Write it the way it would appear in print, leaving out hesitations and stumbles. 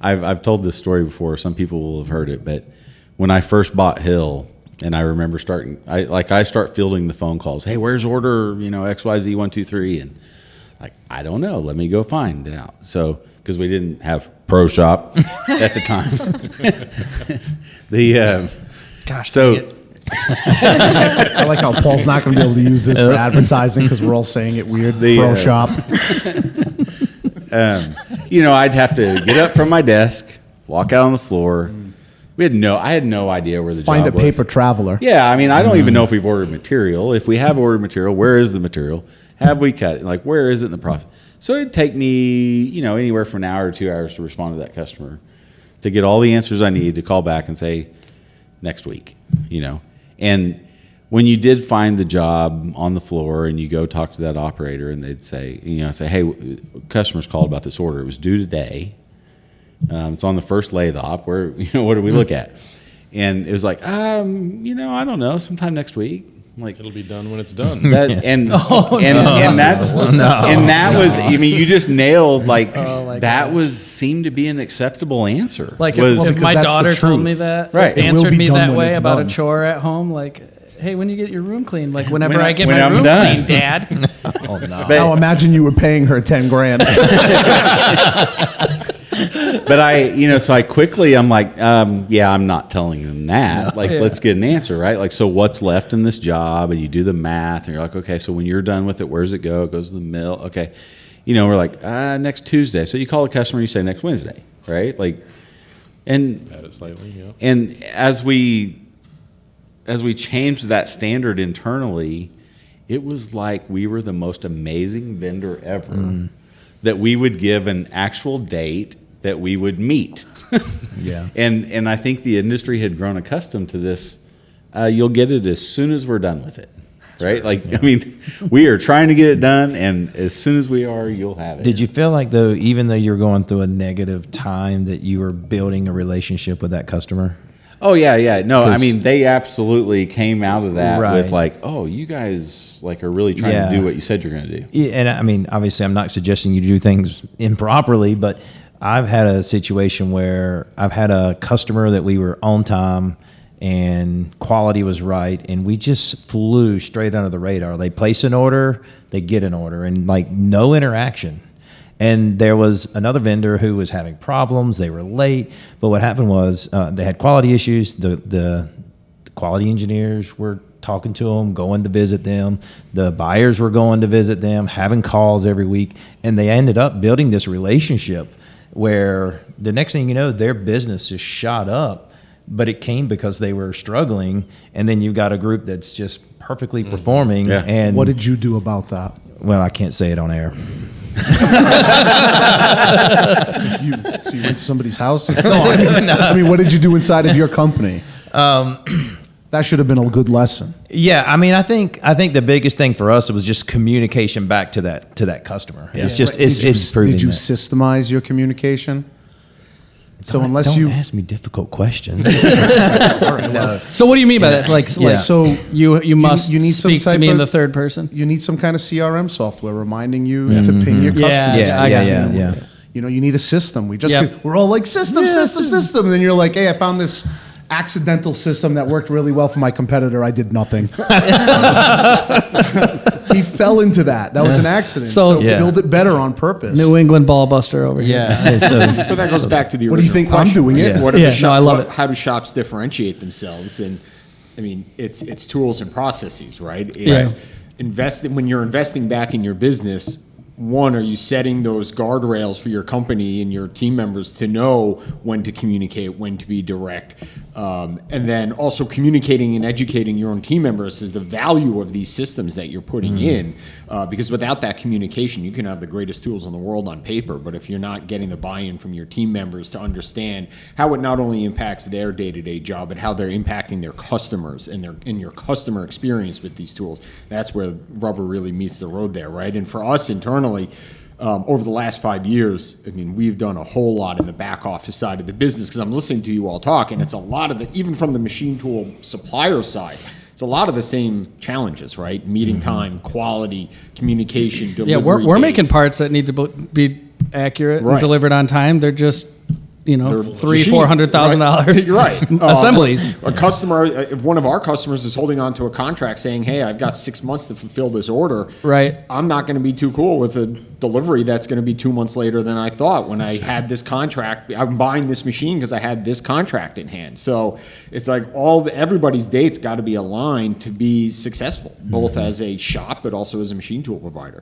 I've told this story before. Some people will have heard it, but when I first bought Hill, and I remember I start fielding the phone calls. Hey, where's order, XYZ 123? And I don't know. Let me go find out. So, because we didn't have Pro Shop at the time. Gosh, so I like how Paul's not going to be able to use this for advertising because we're all saying it weird. Pro Shop. I'd have to get up from my desk, walk out on the floor. I had no idea where the job was. Find a paper traveler. Yeah, I don't even know if we've ordered material. If we have ordered material, where is the material? Have we cut it? Where is it in the process? So it'd take me, anywhere from an hour to 2 hours to respond to that customer, to get all the answers I need, to call back and say, next week, And when you did find the job on the floor and you go talk to that operator and they'd say, hey, customers called about this order. It was due today. It's on the first lathe op. Where, what do we look at? And it was I don't know, sometime next week. It'll be done when it's done. And that was, you just nailed seemed to be an acceptable answer. If my daughter told me that, right, answered me that way about a chore at home, hey, when you get your room cleaned, whenever I get my room cleaned, Dad. Oh no! Now imagine you were paying her $10,000. But so I quickly, I'm I'm not telling them that. Let's get an answer, right? So what's left in this job? And you do the math, and you're okay, so when you're done with it, where does it go? It goes to the mill. Okay. We're next Tuesday. So you call the customer, you say next Wednesday, right? And add it slightly, yeah. And as we changed that standard internally, it was we were the most amazing vendor ever, that we would give an actual date that we would meet. Yeah. And I think the industry had grown accustomed to this. You'll get it as soon as we're done with it, right? We are trying to get it done, and as soon as we are, you'll have it. Did you feel though, even though you were going through a negative time, that you were building a relationship with that customer? Oh, yeah. No, they absolutely came out of that with you guys are really trying to do what you said you're going to do. Yeah, and obviously I'm not suggesting you do things improperly, but I've had a situation where I've had a customer that we were on time and quality was right, and we just flew straight under the radar. They place an order, they get an order, and no interaction. And there was another vendor who was having problems. They were late. But what happened was they had quality issues. The quality engineers were talking to them, going to visit them. The buyers were going to visit them, having calls every week. And they ended up building this relationship where the next thing you know, their business just shot up. But it came because they were struggling. And then you've got a group that's just perfectly performing. Yeah. And what did you do about that? Well, I can't say it on air. You went to somebody's house? No, what did you do inside of your company? That should have been a good lesson. Yeah, I think the biggest thing for us was just communication back to that customer. Yeah. It's just it's proving. Did you that. systemize your communication? So don't ask me difficult questions. No. So what do you mean by that? So you must you need speak to me in the third person. You need some kind of CRM software reminding you to ping your customers. Yeah. You need a system. We're all system, and then you're hey, I found this accidental system that worked really well for my competitor. I did nothing. He fell into that. That was an accident. So build it better on purpose. New England ball buster over here. Yeah. But that goes back to the original What do you think? question. I'm doing it. Yeah. I love it. How do shops differentiate themselves? And it's tools and processes, right? It's investing. When you're investing back in your business, one, are you setting those guardrails for your company and your team members to know when to communicate, when to be direct? And then also communicating and educating your own team members as the value of these systems that you're putting in. Because without that communication, you can have the greatest tools in the world on paper, but if you're not getting the buy-in from your team members to understand how it not only impacts their day-to-day job, but how they're impacting their customers and your customer experience with these tools, that's where rubber really meets the road there, right? And for us internally, over the last 5 years, we've done a whole lot in the back office side of the business, because I'm listening to you all talk, and it's a lot of even from the machine tool supplier side, it's a lot of the same challenges, right? Meeting time, quality, communication, delivery. Yeah, we're making parts that need to be accurate and delivered on time. They're just They're $300,000-$400,000 You're right. assemblies. A customer, if one of our customers is holding on to a contract saying, "Hey, I've got 6 months to fulfill this order," Right. I'm not going to be too cool with a delivery that's going to be 2 months later than I thought when I had this contract. I'm buying this machine because I had this contract in hand. So it's like everybody's dates got to be aligned to be successful, both as a shop but also as a machine tool provider.